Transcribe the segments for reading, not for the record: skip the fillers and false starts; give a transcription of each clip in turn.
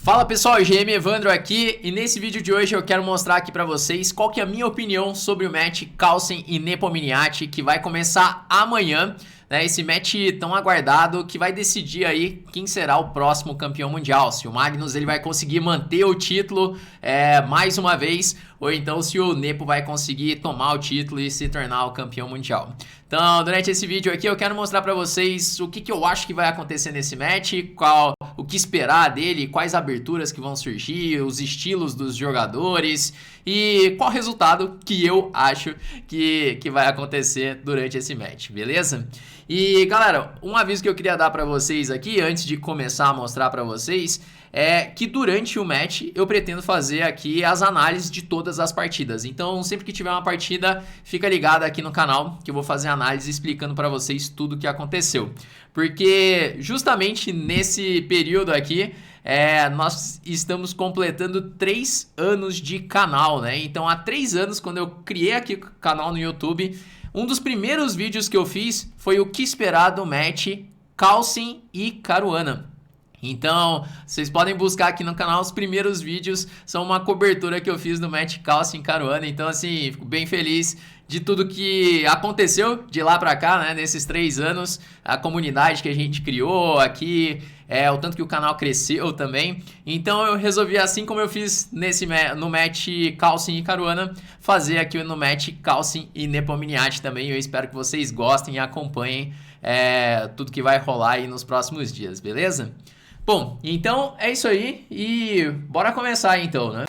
Fala pessoal, GM Evandro aqui e nesse vídeo de hoje eu quero mostrar aqui pra vocês qual que é a minha opinião sobre o match Carlsen e Nepomniachtchi que vai começar amanhã, né? Esse match tão aguardado que vai decidir aí quem será o próximo campeão mundial, se o Magnus ele vai conseguir manter o título mais uma vez ou então se o Nepo vai conseguir tomar o título e se tornar o campeão mundial. Então, durante esse vídeo aqui eu quero mostrar pra vocês o que eu acho que vai acontecer nesse match, o que esperar dele, quais aberturas que vão surgir, os estilos dos jogadores e qual resultado que eu acho que vai acontecer durante esse match, beleza? E galera, um aviso que eu queria dar pra vocês aqui, antes de começar a mostrar pra vocês, é que durante o match eu pretendo fazer aqui as análises de todas as partidas. Então sempre que tiver uma partida, fica ligado aqui no canal que eu vou fazer análise explicando pra vocês tudo o que aconteceu. Porque justamente nesse período aqui, nós estamos completando 3 anos de canal, né? Então há 3 anos, quando eu criei aqui o canal no YouTube, um dos primeiros vídeos que eu fiz foi o que esperar do match Carlsen e Caruana. Então, vocês podem buscar aqui no canal, os primeiros vídeos são uma cobertura que eu fiz do match Carlsen e Caruana. Então, assim, fico bem feliz de tudo que aconteceu de lá pra cá, né? Nesses 3 anos, a comunidade que a gente criou aqui, o tanto que o canal cresceu também. Então, eu resolvi, assim como eu fiz no match Carlsen e Caruana, fazer aqui no match Carlsen e Nepomniachtchi também. Eu espero que vocês gostem e acompanhem tudo que vai rolar aí nos próximos dias, beleza? Bom, então é isso aí e bora começar então, né?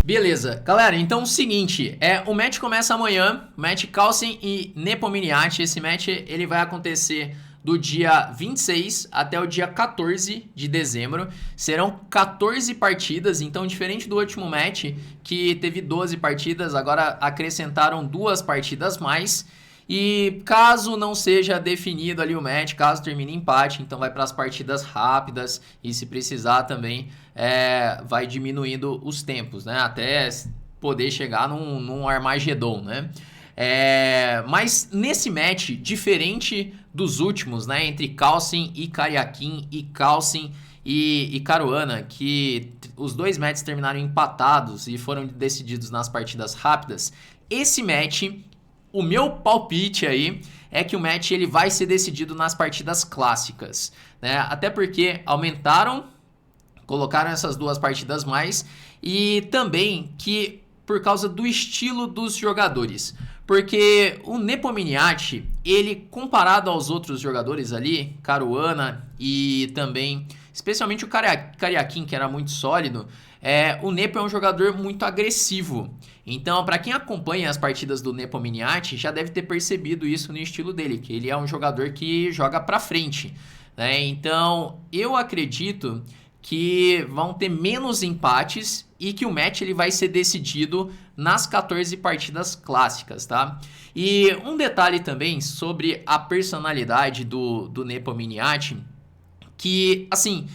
Beleza, galera, então é o seguinte, o match começa amanhã, match Carlsen e Nepomniachtchi. Esse match ele vai acontecer do dia 26 até o dia 14 de dezembro, serão 14 partidas, então diferente do último match que teve 12 partidas, agora acrescentaram 2 partidas mais. E caso não seja definido ali o match, caso termine empate, então vai para as partidas rápidas e se precisar também vai diminuindo os tempos, né? Até poder chegar num Armagedon, né? Mas nesse match, diferente dos últimos, né? Entre Carlsen e Karyakin e Carlsen e Caruana, que os 2 matches terminaram empatados e foram decididos nas partidas rápidas, esse match... O meu palpite aí é que o match ele vai ser decidido nas partidas clássicas, né? Até porque colocaram essas 2 partidas mais e também que por causa do estilo dos jogadores. Porque o Nepomniachtchi, ele comparado aos outros jogadores ali, Caruana e também, especialmente o Karyakin, que era muito sólido, o Nepo é um jogador muito agressivo. Então, para quem acompanha as partidas do Nepomniachtchi, já deve ter percebido isso no estilo dele, que ele é um jogador que joga para frente, né? Então, eu acredito que vão ter menos empates e que o match ele vai ser decidido nas 14 partidas clássicas, tá? E um detalhe também sobre a personalidade do Nepomniachtchi, que, assim...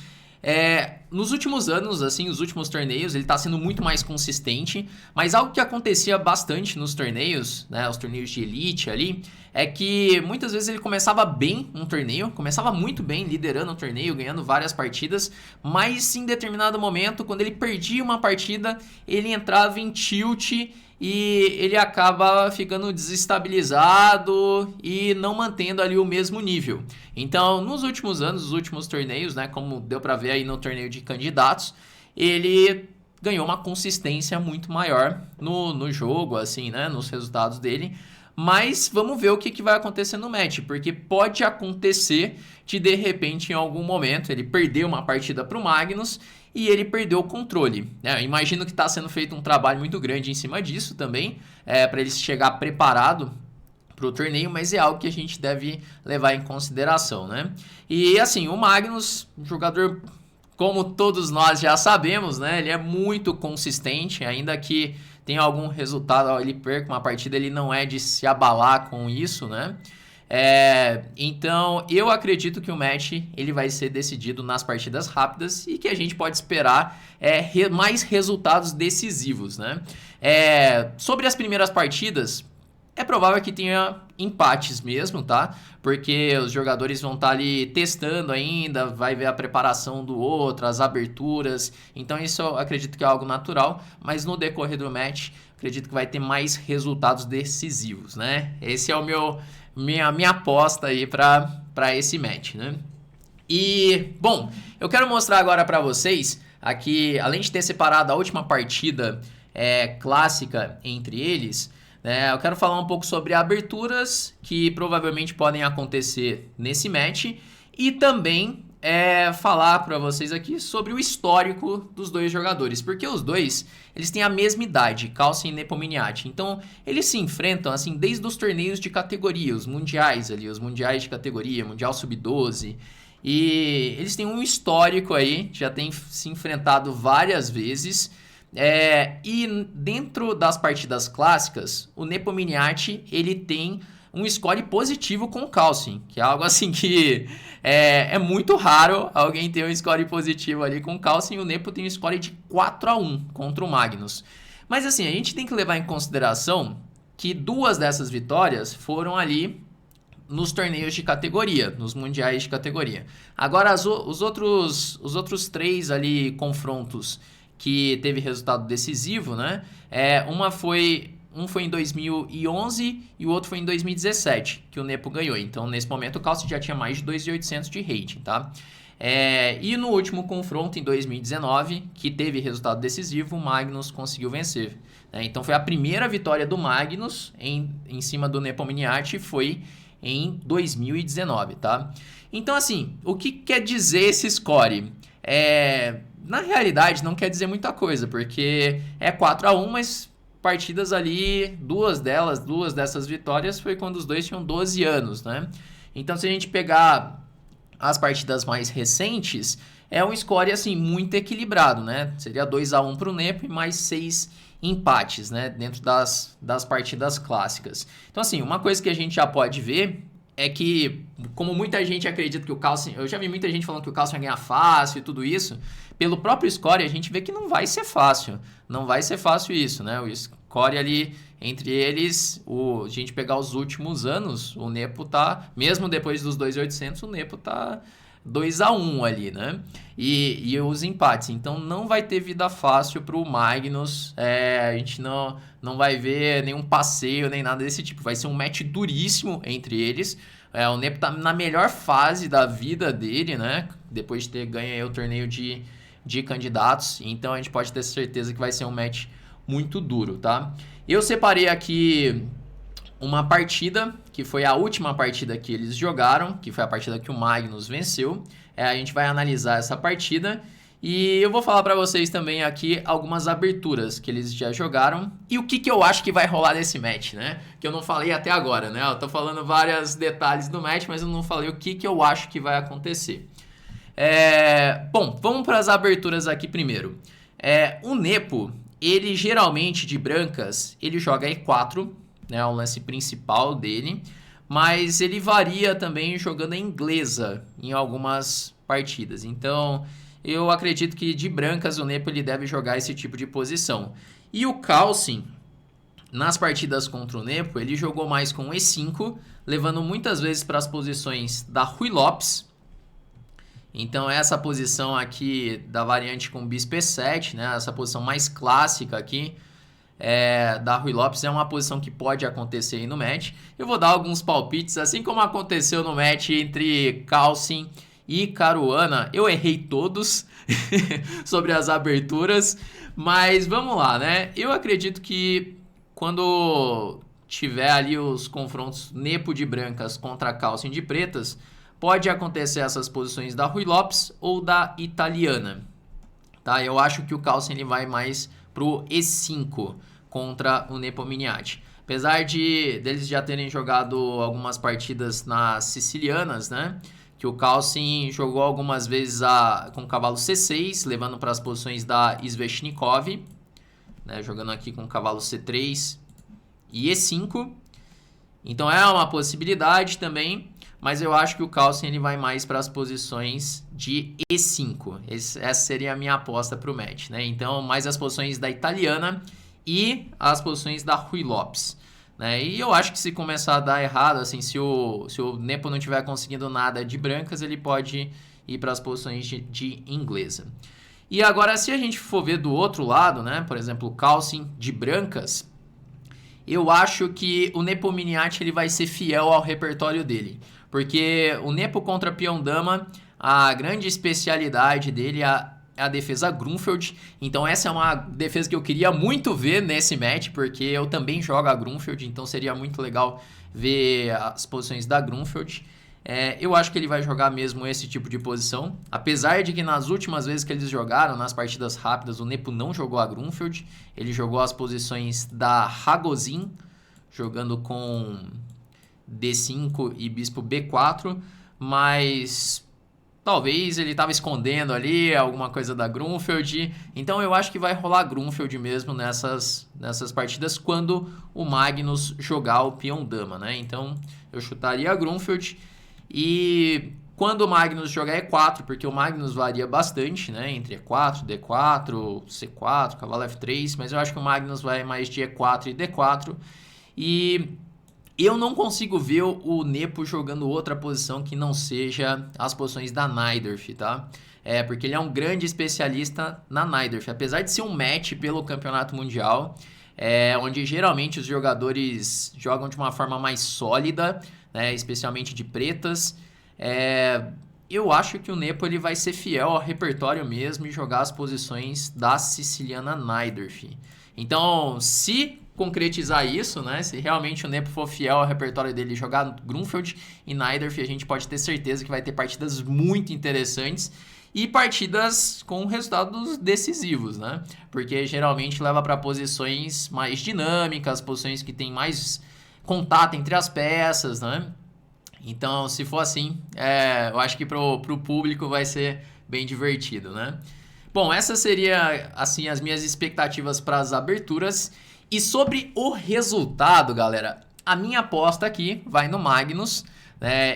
nos últimos anos, assim, os últimos torneios, ele tá sendo muito mais consistente, mas algo que acontecia bastante nos torneios, né, os torneios de elite ali, é que muitas vezes ele começava bem um torneio, começava muito bem, liderando o torneio, ganhando várias partidas, mas em determinado momento, quando ele perdia uma partida, ele entrava em tilt e ele acaba ficando desestabilizado e não mantendo ali o mesmo nível. Então, nos últimos anos, os últimos torneios, né, como deu para ver aí no torneio de candidatos, ele ganhou uma consistência muito maior no jogo, assim, né, nos resultados dele. Mas vamos ver o que vai acontecer no match, porque pode acontecer de repente, em algum momento, ele perder uma partida para o Magnus e ele perdeu o controle, né? Imagino que está sendo feito um trabalho muito grande em cima disso também, para ele chegar preparado para o torneio, mas é algo que a gente deve levar em consideração, né? E assim, o Magnus, um jogador, como todos nós já sabemos, né? Ele é muito consistente, ainda que tenha algum resultado, ele perca uma partida, ele não é de se abalar com isso, né? Então, eu acredito que o match ele vai ser decidido nas partidas rápidas e que a gente pode esperar mais resultados decisivos, né? Sobre as primeiras partidas, é provável que tenha empates mesmo, tá? Porque os jogadores vão estar ali testando ainda, vai ver a preparação do outro, as aberturas. Então isso eu acredito que é algo natural, mas no decorrer do match, acredito que vai ter mais resultados decisivos, né? Esse é o minha aposta aí para esse match, né? E, bom, eu quero mostrar agora para vocês aqui, além de ter separado a última partida clássica entre eles, eu quero falar um pouco sobre aberturas que provavelmente podem acontecer nesse match e também falar para vocês aqui sobre o histórico dos dois jogadores, porque os dois eles têm a mesma idade, Carlsen e Nepomniachtchi, então eles se enfrentam assim desde os torneios de categoria, os mundiais ali, os mundiais de categoria, Mundial Sub-12, e eles têm um histórico aí, já tem se enfrentado várias vezes. E dentro das partidas clássicas, o Nepomniachtchi ele tem um score positivo com o Carlsen, que é algo assim que é muito raro alguém ter um score positivo ali com o Carlsen, e o Nepo tem um score de 4-1 contra o Magnus. Mas assim, a gente tem que levar em consideração que duas dessas vitórias foram ali nos torneios de categoria, nos mundiais de categoria. Agora, os outros três ali confrontos que teve resultado decisivo, né? Um foi em 2011 e o outro foi em 2017, que o Nepo ganhou. Então, nesse momento, o Carlsen já tinha mais de 2.800 de rating, tá? E no último confronto, em 2019, que teve resultado decisivo, o Magnus conseguiu vencer. Então, foi a primeira vitória do Magnus em cima do Nepomniachtchi, foi em 2019, tá? Então, assim, o que quer dizer esse score? Na realidade, não quer dizer muita coisa, porque é 4-1, mas partidas ali, duas dessas vitórias foi quando os dois tinham 12 anos, né? Então, se a gente pegar as partidas mais recentes, é um score, assim, muito equilibrado, né? Seria 2-1 para o Nepo e mais 6 empates, né? Dentro das partidas clássicas. Então, assim, uma coisa que a gente já pode ver é que, como muita gente acredita que o Carlsen... Eu já vi muita gente falando que o Carlsen vai ganhar fácil e tudo isso. Pelo próprio score, a gente vê que não vai ser fácil. Não vai ser fácil isso, né? O score ali, entre eles, a gente pegar os últimos anos, o Nepo tá... Mesmo depois dos 2.800, o Nepo tá 2-1 ali, né? E os empates. Então, não vai ter vida fácil pro Magnus. A gente não vai ver nenhum passeio, nem nada desse tipo. Vai ser um match duríssimo entre eles. O Nepo tá na melhor fase da vida dele, né? Depois de ter ganho aí o torneio de candidatos. Então, a gente pode ter certeza que vai ser um match muito duro, tá? Eu separei aqui uma partida, que foi a última partida que eles jogaram, que foi a partida que o Magnus venceu. A gente vai analisar essa partida e eu vou falar para vocês também aqui algumas aberturas que eles já jogaram e o que eu acho que vai rolar nesse match, né? Que eu não falei até agora, né? Eu tô falando vários detalhes do match, mas eu não falei o que eu acho que vai acontecer. Bom, vamos para as aberturas aqui primeiro. O Nepo, ele geralmente de brancas, ele joga E4, né, o lance principal dele, mas ele varia também jogando em inglesa em algumas partidas. Então, eu acredito que de brancas o Nepo ele deve jogar esse tipo de posição. E o Carlsen, nas partidas contra o Nepo, ele jogou mais com E5, levando muitas vezes para as posições da Ruy Lopes. Então, essa posição aqui da variante com bispo E7, né, essa posição mais clássica aqui, da Ruy Lopes, é uma posição que pode acontecer aí no match. Eu vou dar alguns palpites, assim como aconteceu no match entre Carlsen e Caruana. Eu errei todos sobre as aberturas, mas vamos lá, né? Eu acredito que quando tiver ali os confrontos Nepo de brancas contra Carlsen de pretas, pode acontecer essas posições da Ruy Lopes ou da italiana, tá? Eu acho que o Carlsen ele vai mais pro E5 contra o Nepomniachtchi. Apesar deles já terem jogado algumas partidas nas sicilianas, né? Que o Carlsen jogou algumas vezes com o cavalo C6, levando para as posições da Sveshnikov, né? Jogando aqui com o cavalo C3 e E5. Então é uma possibilidade também, mas eu acho que o Carlsen ele vai mais para as posições de E5. Essa seria a minha aposta para o match, né? Então, mais as posições da italiana e as posições da Ruy Lopes. Né? E eu acho que se começar a dar errado, assim, se o Nepo não tiver conseguindo nada de brancas, ele pode ir para as posições de inglesa. E agora, se a gente for ver do outro lado, né? Por exemplo, o Carlsen de brancas, eu acho que o Nepo Miniati ele vai ser fiel ao repertório dele. Porque o Nepo contra peão-dama, a grande especialidade dele é a defesa Grunfeld. Então essa é uma defesa que eu queria muito ver nesse match, porque eu também jogo a Grunfeld, então seria muito legal ver as posições da Grunfeld. Eu acho que ele vai jogar mesmo esse tipo de posição. Apesar de que nas últimas vezes que eles jogaram, nas partidas rápidas, o Nepo não jogou a Grunfeld. Ele jogou as posições da Ragozin, jogando com D5 e bispo B4, mas talvez ele estava escondendo ali alguma coisa da Grunfeld. Então eu acho que vai rolar Grunfeld mesmo nessas partidas quando o Magnus jogar o peão-dama, né? Então eu chutaria a Grunfeld. E quando o Magnus jogar E4, porque o Magnus varia bastante, né? Entre E4, D4, C4, cavalo F3, mas eu acho que o Magnus vai mais de E4 e D4. E eu não consigo ver o Nepo jogando outra posição que não seja as posições da Najdorf, tá? Porque ele é um grande especialista na Najdorf. Apesar de ser um match pelo campeonato mundial, onde geralmente os jogadores jogam de uma forma mais sólida, né, especialmente de pretas, eu acho que o Nepo ele vai ser fiel ao repertório mesmo e jogar as posições da siciliana Najdorf. Então, se concretizar isso, né? Se realmente o Nepo for fiel ao repertório dele jogar Grunfeld e Najdorf, a gente pode ter certeza que vai ter partidas muito interessantes e partidas com resultados decisivos, né? Porque geralmente leva para posições mais dinâmicas, posições que tem mais contato entre as peças, né? Então, se for assim, eu acho que pro público vai ser bem divertido, né? Bom, essas seriam assim as minhas expectativas para as aberturas. E sobre o resultado, galera, a minha aposta aqui vai no Magnus.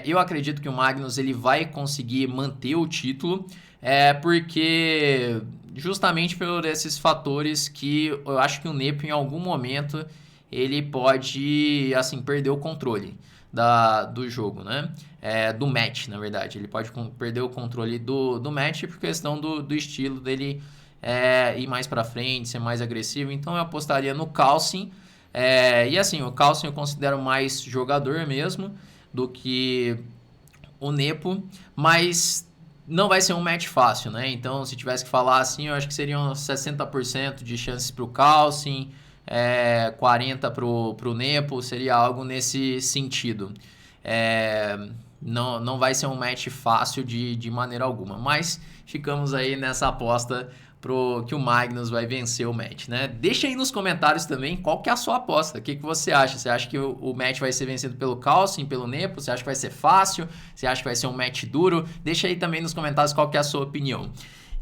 Eu acredito que o Magnus ele vai conseguir manter o título, porque justamente por esses fatores que eu acho que o Nepo em algum momento ele pode assim perder o controle do jogo, né? Do match, na verdade. Ele pode perder o controle do match por questão do estilo dele ir mais pra frente, ser mais agressivo. Então eu apostaria no Carlsen. E assim, o Carlsen eu considero mais jogador mesmo do que o Nepo, mas não vai ser um match fácil, né? Então, se tivesse que falar assim, eu acho que seriam 60% de chances pro Carlsen, 40% pro Nepo, seria algo nesse sentido. Não vai ser um match fácil de maneira alguma, mas ficamos aí nessa aposta que o Magnus vai vencer o match, né? Deixa aí nos comentários também qual que é a sua aposta, o que você acha? Você acha que o match vai ser vencido pelo Carlsen, pelo Nepo? Você acha que vai ser fácil? Você acha que vai ser um match duro? Deixa aí também nos comentários qual que é a sua opinião.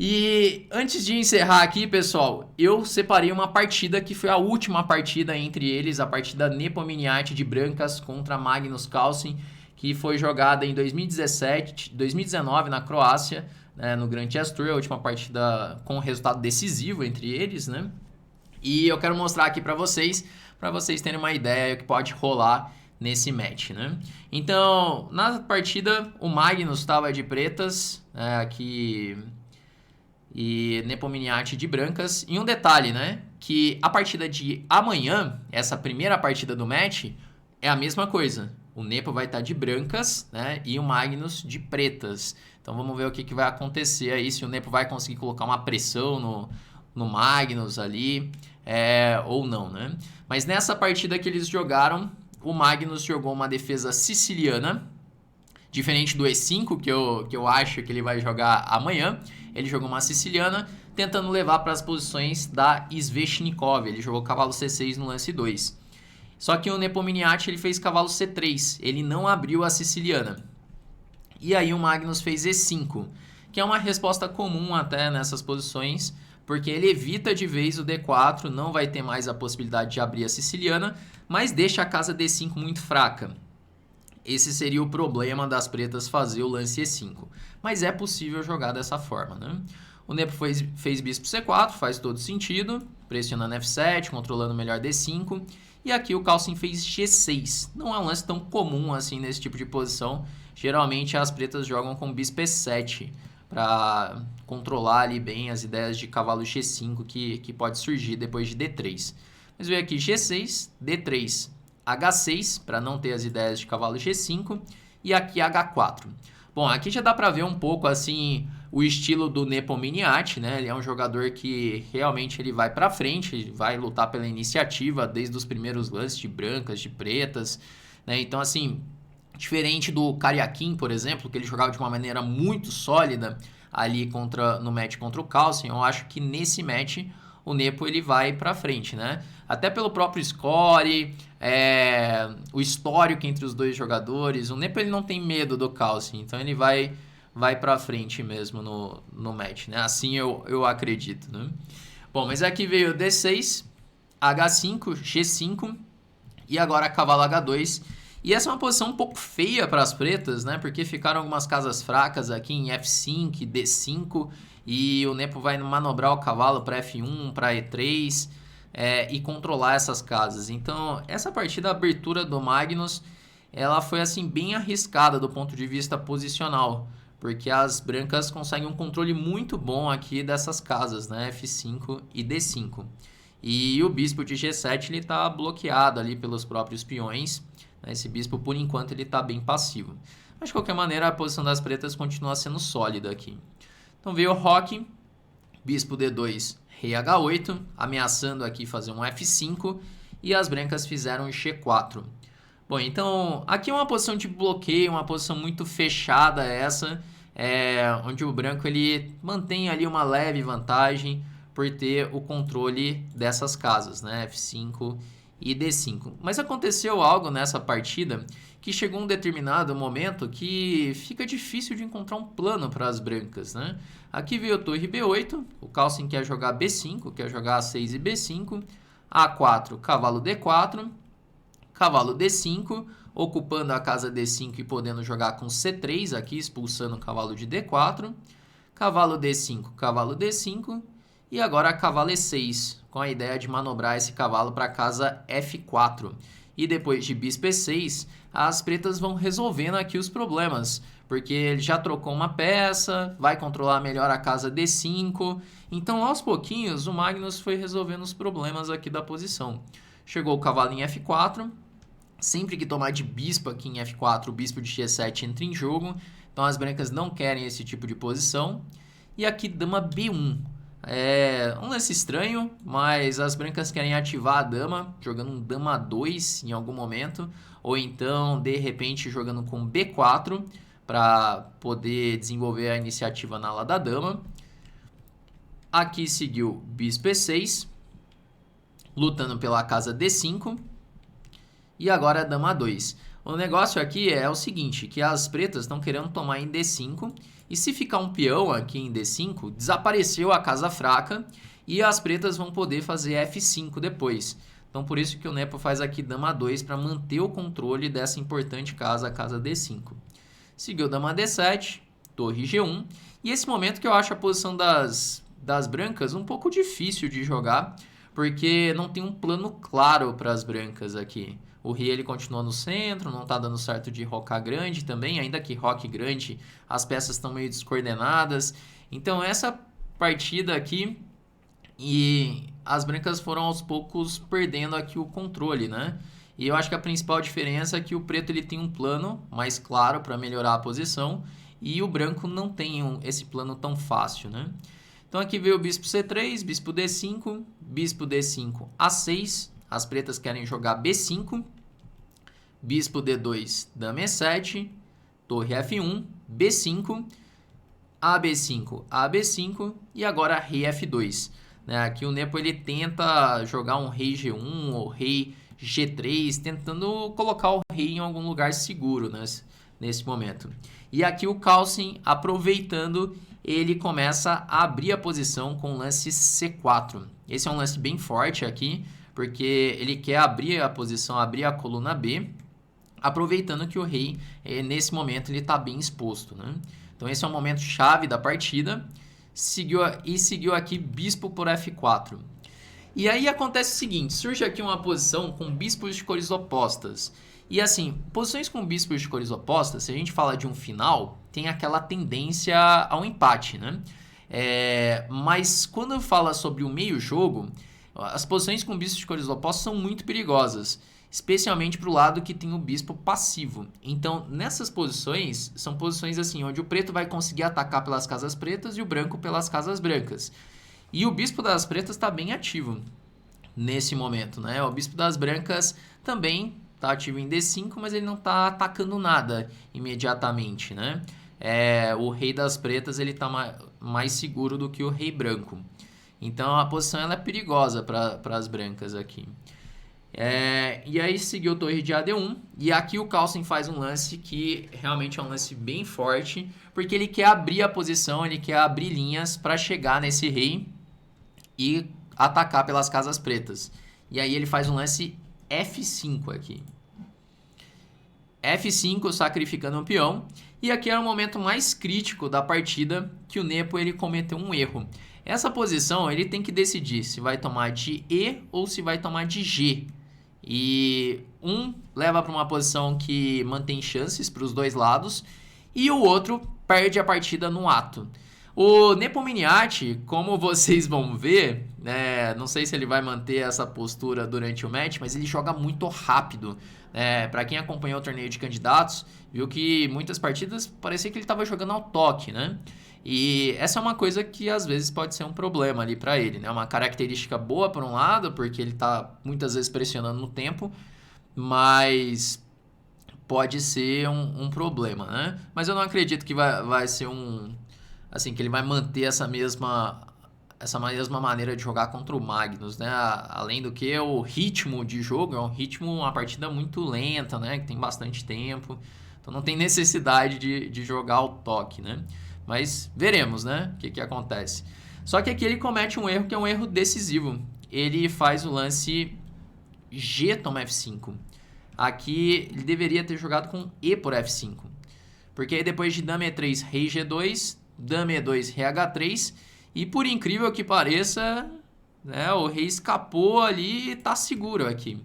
E antes de encerrar aqui, pessoal, eu separei uma partida que foi a última partida entre eles, a partida Nepo Miniati de brancas contra Magnus Carlsen, que foi jogada em 2019 na Croácia, né, no Grand Chess Tour, a última partida com resultado decisivo entre eles, né? E eu quero mostrar aqui para vocês terem uma ideia do que pode rolar nesse match, né? Então, na partida, o Magnus estava de pretas, aqui, e Nepo Miniati de brancas. E um detalhe, né? Que a partida de amanhã, essa primeira partida do match, é a mesma coisa. O Nepo vai estar de brancas, né? E o Magnus de pretas. Então vamos ver o que vai acontecer aí, se o Nepo vai conseguir colocar uma pressão no Magnus ali, ou não, né? Mas nessa partida que eles jogaram, o Magnus jogou uma defesa siciliana, diferente do E5, que eu acho que ele vai jogar amanhã. Ele jogou uma siciliana, tentando levar para as posições da Sveshnikov. Ele jogou cavalo C6 no lance 2. Só que o Nepo Miniati ele fez cavalo C3, ele não abriu a siciliana. E aí o Magnus fez E5, que é uma resposta comum até nessas posições, porque ele evita de vez o D4, não vai ter mais a possibilidade de abrir a siciliana, mas deixa a casa D5 muito fraca. Esse seria o problema das pretas fazer o lance E5. Mas é possível jogar dessa forma, né? O Nepo fez bispo C4, faz todo sentido, pressionando F7, controlando melhor D5. E aqui o Carlsen fez G6. Não é um lance tão comum assim nesse tipo de posição. Geralmente as pretas jogam com bispo E7 para controlar ali bem as ideias de cavalo G5 que pode surgir depois de D3. Mas veio aqui G6, D3, H6 para não ter as ideias de cavalo G5 e aqui H4. Bom, aqui já dá para ver um pouco assim o estilo do Nepomniachtchi, né? Ele é um jogador que realmente ele vai para frente, vai lutar pela iniciativa desde os primeiros lances de brancas, de pretas, né? Então assim, diferente do Karyakin, por exemplo, que ele jogava de uma maneira muito sólida ali no match contra o Carlsen, eu acho que nesse match o Nepo ele vai para frente, né? Até pelo próprio score, o histórico entre os dois jogadores. O Nepo ele não tem medo do Carlsen, então ele vai para frente mesmo no match, né? Assim eu acredito, né? Bom, mas aqui veio D6, H5, G5 e agora cavalo H2. E essa é uma posição um pouco feia para as pretas, né? Porque ficaram algumas casas fracas aqui em F5, D5 e o Nepo vai manobrar o cavalo para F1, para E3 e controlar essas casas. Então, essa partida, a abertura do Magnus, ela foi assim bem arriscada do ponto de vista posicional, porque as brancas conseguem um controle muito bom aqui dessas casas, né? F5 e D5. E o bispo de G7 ele está bloqueado ali pelos próprios peões. Esse bispo, por enquanto, ele está bem passivo. Mas, de qualquer maneira, a posição das pretas continua sendo sólida aqui. Então, veio o Roque, bispo D2, rei H8, ameaçando aqui fazer um F5, e as brancas fizeram G4. Bom, então, aqui é uma posição de bloqueio, uma posição muito fechada essa, onde o branco ele mantém ali uma leve vantagem por ter o controle dessas casas, né? F5 e D5. Mas aconteceu algo nessa partida que chegou um determinado momento que fica difícil de encontrar um plano para as brancas, né? Aqui veio a torre B8, o Carlsen quer jogar B5, quer jogar A6 e B5, A4, cavalo D4, cavalo D5, ocupando a casa D5 e podendo jogar com C3 aqui, expulsando o cavalo de D4, cavalo D5, cavalo D5, e agora cavalo E6, com a ideia de manobrar esse cavalo para a casa F4. E depois de bispo E6, as pretas vão resolvendo aqui os problemas, porque ele já trocou uma peça, vai controlar melhor a casa D5. Então, aos pouquinhos, o Magnus foi resolvendo os problemas aqui da posição. Chegou o cavalo em F4, sempre que tomar de bispo aqui em F4, o bispo de G7 entra em jogo, então as brancas não querem esse tipo de posição. E aqui dama B1. É um lance estranho, mas as brancas querem ativar a dama, jogando um dama 2 em algum momento, ou então, de repente, jogando com B4 para poder desenvolver a iniciativa na ala da dama. Aqui seguiu bispo E6, lutando pela casa D5, e agora dama 2. O negócio aqui é o seguinte, que as pretas estão querendo tomar em D5, e se ficar um peão aqui em D5, desapareceu a casa fraca e as pretas vão poder fazer F5 depois. Então, por isso que o Nepo faz aqui dama 2 para manter o controle dessa importante casa, a casa D5. Seguiu dama D7, torre G1. E esse momento que eu acho a posição das brancas um pouco difícil de jogar, porque não tem um plano claro para as brancas aqui. O rei ele continua no centro, não está dando certo de rocar grande também, ainda que roque grande, as peças estão meio descoordenadas. Então essa partida aqui, e as brancas foram aos poucos perdendo aqui o controle, né? E eu acho que a principal diferença é que o preto ele tem um plano mais claro para melhorar a posição, e o branco não tem esse plano tão fácil, né? Então aqui veio o bispo C3, bispo D5, A6, as pretas querem jogar B5, bispo D2, dama E7, torre F1, B5, AB5, AB5 e agora rei F2. Né? Aqui o Nepo ele tenta jogar um rei G1 ou rei G3, tentando colocar o rei em algum lugar seguro, né? Nesse momento. E aqui o Carlsen aproveitando ele começa a abrir a posição com o lance C4. Esse é um lance bem forte aqui, porque ele quer abrir a posição, abrir a coluna B, aproveitando que o rei, nesse momento, ele está bem exposto, né? Então esse é um momento chave da partida. Seguiu aqui bispo por F4. E aí acontece o seguinte, surge aqui uma posição com bispos de cores opostas. E assim, posições com bispos de cores opostas, se a gente fala de um final, tem aquela tendência ao empate, né? Mas quando fala sobre o meio jogo, as posições com bispos de cores opostas são muito perigosas, especialmente para o lado que tem o bispo passivo. Então, nessas posições, são posições assim, onde o preto vai conseguir atacar pelas casas pretas e o branco pelas casas brancas. E o bispo das pretas está bem ativo nesse momento, né? O bispo das brancas também está ativo em D5, mas ele não está atacando nada imediatamente, né? O rei das pretas ele está mais seguro do que o rei branco. Então a posição ela é perigosa para as brancas aqui. E aí seguiu torre de AD1. E aqui o Carlsen faz um lance que realmente é um lance bem forte, porque ele quer abrir a posição, ele quer abrir linhas para chegar nesse rei e atacar pelas casas pretas. E aí ele faz um lance F5 aqui. F5 sacrificando um peão. E aqui é o momento mais crítico da partida que o Nepo ele cometeu um erro. Essa posição ele tem que decidir se vai tomar de E ou se vai tomar de G. E um leva para uma posição que mantém chances para os dois lados e o outro perde a partida no ato. O Nepomniachtchi, como vocês vão ver, não sei se ele vai manter essa postura durante o match, mas ele joga muito rápido. Para quem acompanhou o torneio de candidatos, viu que muitas partidas parecia que ele estava jogando ao toque, né? E essa é uma coisa que às vezes pode ser um problema ali para ele, né? Uma característica boa por um lado, porque ele está muitas vezes pressionando no tempo, mas pode ser um problema, né? Mas eu não acredito que vai ser assim, que ele vai manter essa mesma maneira de jogar contra o Magnus, né? Além do que o ritmo de jogo é uma partida muito lenta, né? Que tem bastante tempo, então não tem necessidade de jogar ao toque, né? Mas veremos, né? O que acontece. Só que aqui ele comete um erro que é um erro decisivo. Ele faz o lance G toma F5. Aqui ele deveria ter jogado com E por F5. Porque aí depois de Dama E3, Rei G2, Dama E2, Rei H3. E por incrível que pareça, né, o rei escapou ali e está seguro aqui.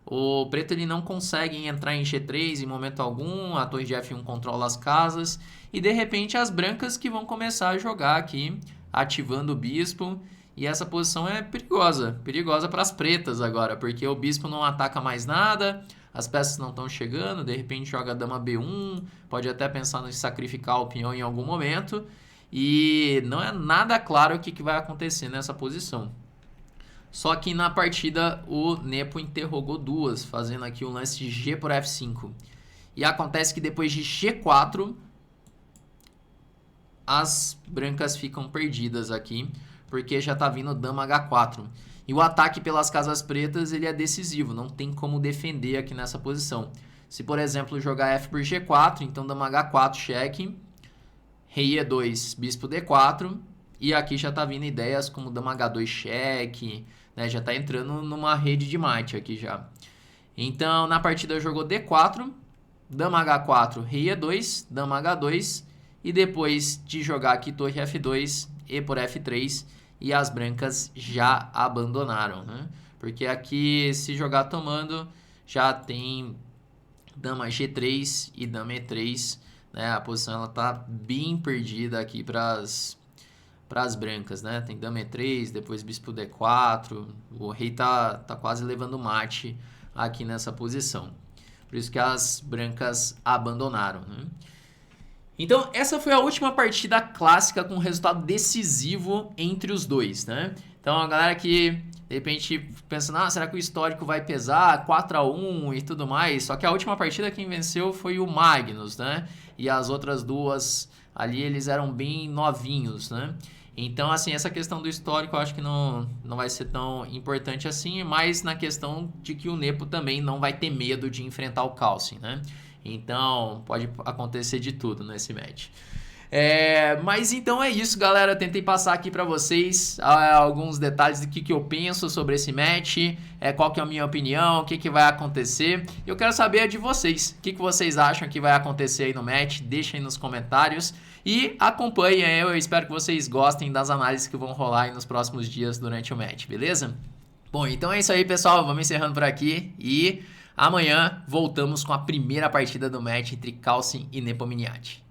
O preto ele não consegue entrar em G3 em momento algum, a torre de F1 controla as casas. E de repente as brancas que vão começar a jogar aqui, ativando o bispo. E essa posição é perigosa para as pretas agora, porque o bispo não ataca mais nada, as peças não estão chegando, de repente joga dama B1, pode até pensar em sacrificar o peão em algum momento. E não é nada claro o que vai acontecer nessa posição. Só que na partida o Nepo interrogou duas, fazendo aqui o lance G por F5. E acontece que depois de G4, as brancas ficam perdidas aqui, porque já está vindo Dama H4. E o ataque pelas casas pretas ele é decisivo, não tem como defender aqui nessa posição. Se, por exemplo, jogar F por G4, então Dama H4, cheque, Rei E2, Bispo D4, e aqui já está vindo ideias como Dama H2, cheque, né? Já está entrando numa rede de mate aqui já. Então, na partida jogou D4, Dama H4, Rei E2, Dama H2, e depois de jogar aqui Torre F2, E por F3, e as brancas já abandonaram, né? Porque aqui, se jogar tomando, já tem Dama G3 e Dama E3, né? A posição ela tá bem perdida aqui para as brancas, né? Tem Dama E3, depois Bispo D4, o rei tá quase levando mate aqui nessa posição. Por isso que as brancas abandonaram, né? Então, essa foi a última partida clássica com resultado decisivo entre os dois, né? Então, a galera que, de repente, pensa, será que o histórico vai pesar 4-1 e tudo mais? Só que a última partida quem venceu foi o Magnus, né? E as outras duas ali, eles eram bem novinhos, né? Então, assim, essa questão do histórico eu acho que não vai ser tão importante assim, mas na questão de que o Nepo também não vai ter medo de enfrentar o Carlsen, né? Então, pode acontecer de tudo nesse match. Mas então é isso, galera. Tentei passar aqui pra vocês alguns detalhes do que eu penso sobre esse match, qual que é a minha opinião, o que vai acontecer. Eu quero saber de vocês. O que vocês acham que vai acontecer aí no match? Deixem aí nos comentários. E acompanhem, eu espero que vocês gostem das análises que vão rolar aí nos próximos dias durante o match, beleza? Bom, então é isso aí, pessoal. Vamos encerrando por aqui e amanhã voltamos com a primeira partida do match entre Kalsin e Nepomniachtchi.